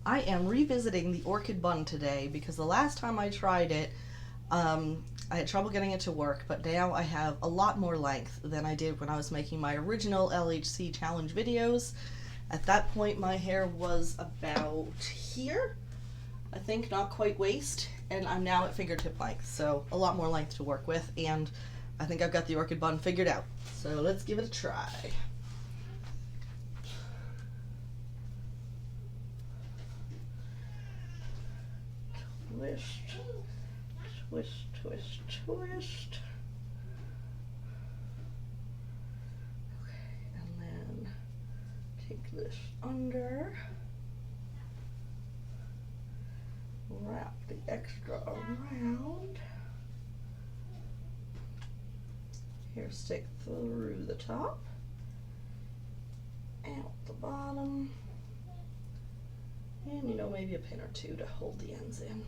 I am revisiting the Orchid Bun today because the last time I tried it, I had trouble getting it to work, but now I have a lot more length than I did when I was making my original LHC challenge videos. At that point, my hair was about here, I think, not quite waist, and I'm now at fingertip length, so a lot more length to work with, and I think I've got the Orchid Bun figured out. So let's give it a try. Twist, twist, twist, twist. Okay, and then take this under, wrap the extra around, hair stick through the top, out the bottom, and maybe a pin or two to hold the ends in.